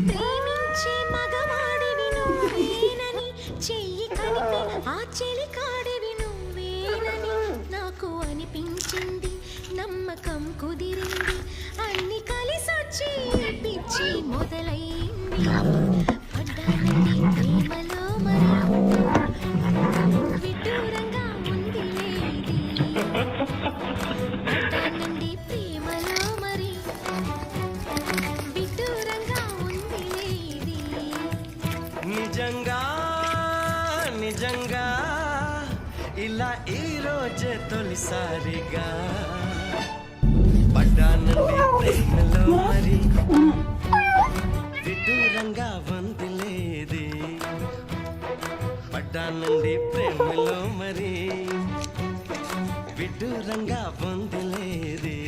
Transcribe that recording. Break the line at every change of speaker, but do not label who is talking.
ప్రేమించే మగవాడివి నువ్వేనని చెయ్యి కలిపి ఆ చెలికాడివి నువ్వేనని నాకు అనిపించింది, నమ్మకం కుదిరింది, అన్ని కలిసొచ్చి పిచ్చి మొదలైంది. పడ్డానండి ప్రేమలో మరి విడ్డూరంగా ఉందిలే ఇది. పడ్డానండి ప్రేమలో మరి విడ్డూరంగా ఉందిలే ఇది.
నిజంగా నిజంగా ఇలా ఈ రోజే తొలిసారిగా పడ్డానండి ప్రేమలో మరి విడ్డూరంగా వందిలేది. పడ్డానండి ప్రేమలో మరి విడ్డూరంగా వందిలేది.